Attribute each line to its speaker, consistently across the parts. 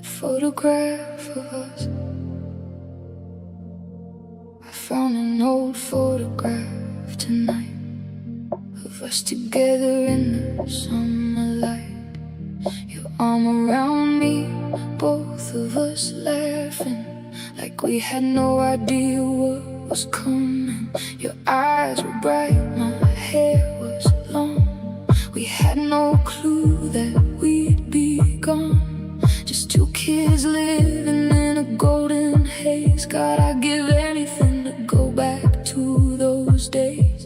Speaker 1: that photograph of us. I found an old photograph tonight of us together in the summer light. Your arm around me, both of us laughing like we had no idea what was coming. Your eyes were bright, my hair was long. We had no clue that we'd be gone. Just two kids living in a golden haze. God, I'd give anything to go back to those days.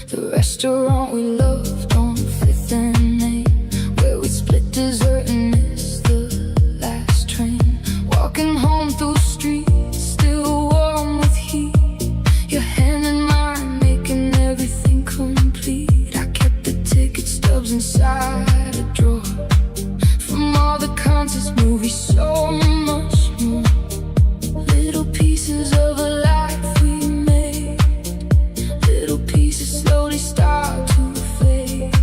Speaker 1: The restaurant we loved on 5th and Main, where we'd split dessert and miss the last train. Walking home through streets still warm with heat, your hand in mine making everything complete. I kept the ticket stubs inside a drawer from all the concerts, movies, so much more. Little pieces of a life we made, little pieces slowly start to fade.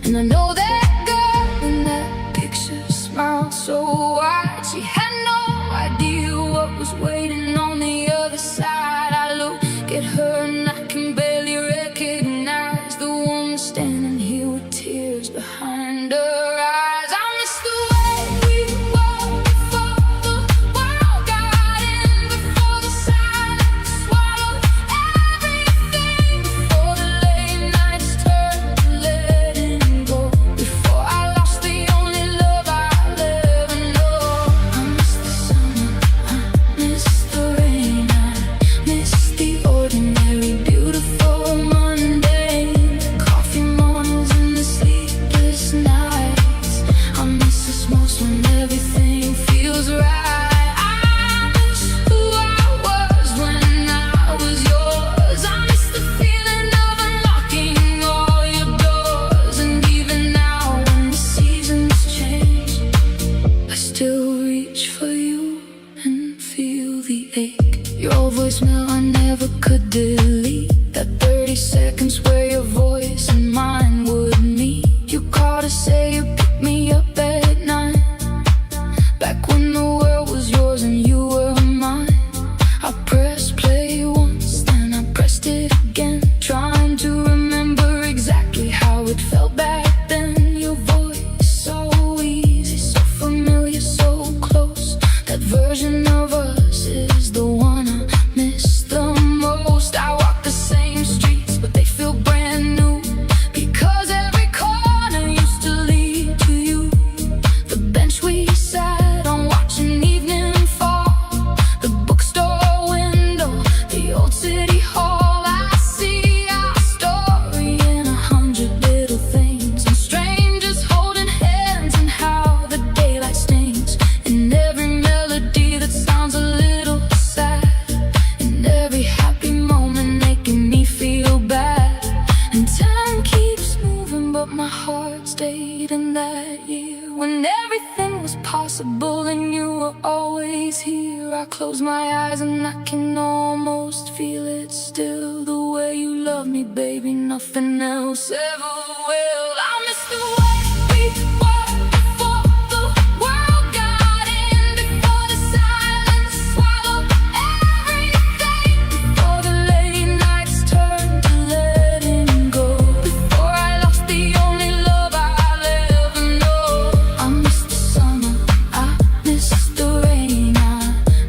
Speaker 1: And I know that girl in that picture smiled so wide. She had no idea what was waiting on the other side. I look at her and I can barely recognize the woman standing here with tears behind her eyes. I miss the way we were before the world got in, before the silence swallowed everything, before the late nights turned to letting go, before I lost the only love I'll ever know. I miss the summer, I miss the rain, I miss the ordinary, beautiful, mundane, the coffee mornings and the sleepless nights. I miss us most when everything feels right. I miss who I was when I was yours. I miss the feeling of unlocking all your doors. And even now when the seasons change, I still reach for you and feel the ache. Your voicemail I never could delete, that 30 seconds where your voice and mine would meet. You called to say you picked me up at 9, back when the world was yours and you were mine. I pressed play once, then I pressed it again, trying to remember exactly how it felt back then. Your voice, so easy, so familiar, so close. That version of us is the one I miss the most. I walk the same streets, but they feel brand new, because every corner used to lead to you. The bench we sat on watching evening fall, the bookstore window, the old city hall. I see our story in 100 little things, and strangers holding hands, and how the daylight stings in every melody that sounds a little sad, in every happy moment making me feel bad. And time keeps moving, but my heart stayed in that year when everything was possible and you were always here. I close my eyes and I can almost feel it still, the way you love me, baby, nothing else ever will. I miss the way we were before the world got in, before the silence swallowed everything, before the late nights turned to letting go, before I lost the only love I'll ever know. I miss the summer, I miss the rain, I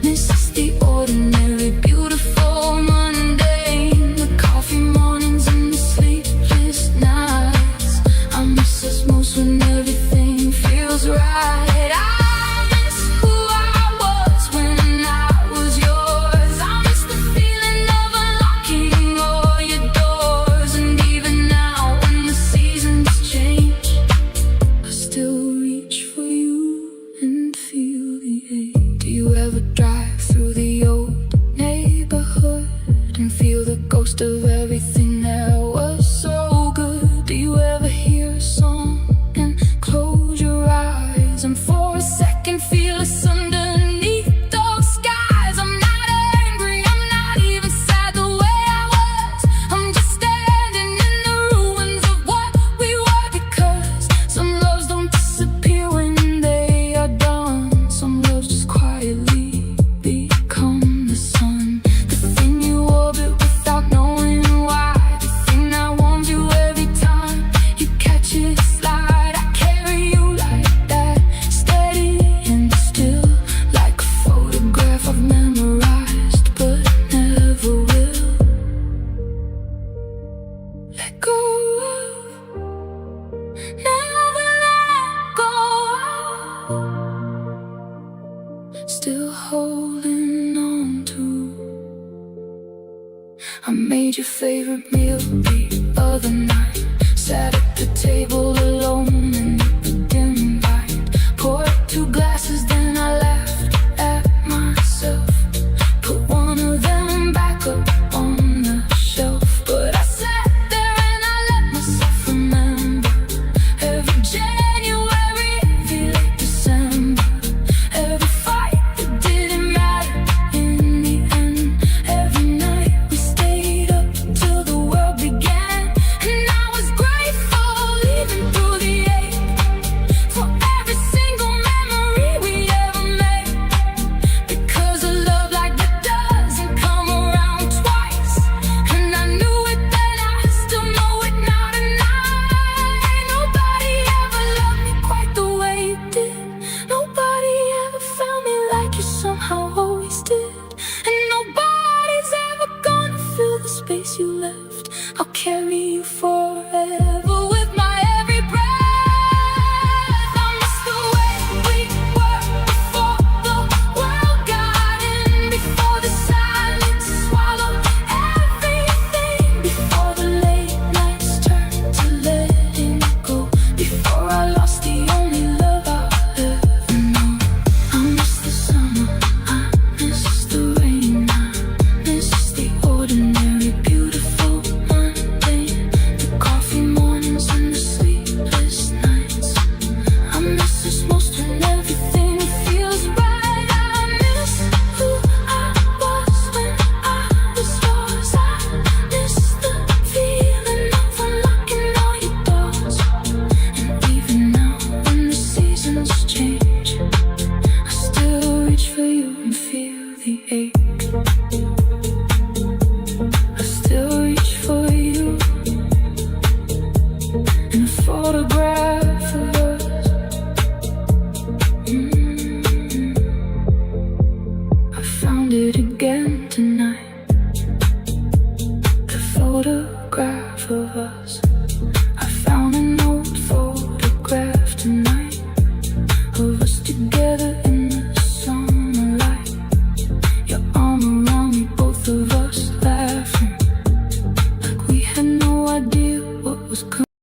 Speaker 1: miss the ordinary, beautiful, mundane, the coffee mornings and the sleepless nights. I miss us most when everything feels right. I miss who I was when I was yours. I miss the feeling of unlocking all your doors. And even now when the seasons change, I still reach for you and feel the ache. Do you ever drive through the old neighborhood and feel the ghost of everything that was so good? Do you ever hear a song and close your eyes and for a second feel us underneath those skies? I'm not angry, I'm not even sad the way I was. I'm just standing in the ruins of what we were, because some loves don't disappear when they are done. still holding on to. I made your favorite meal the other night. Sat at the table alone and you didn't invite. Poured 2 glasses, then I laughed at myself. Put one of them back up on the shelf. But I sat there and I let myself remember every January, every late December, every fight that didn't matter in the end. Every night we stayed up till the world began. And I was grateful even through the ache for every single memory we ever made. Because a love like that doesn't come around twice. And I knew it then, I still know it now tonight. Nobody ever loved me quite the way you did. Nobody ever found me like you somehow always did. And nobody's ever gonna fill the space you left. I'll carry you forever with my every breath. I miss the way we were before the world got in, before the silence swallowed everything, before the late nights turned to letting go, before I lost the only love I'll ever know. I miss the summer, I miss the rain, I miss the ordinary, beautiful, mundane, the coffee mornings and the sleepless nights. I miss us most when everything feels right. I miss who I was when I was yours. I miss the feeling of unlocking all your doors. And even now when the seasons change, I still reach for you and feel the ache. I still reach for you in a photograph of us. I found it again tonight, the photograph of us.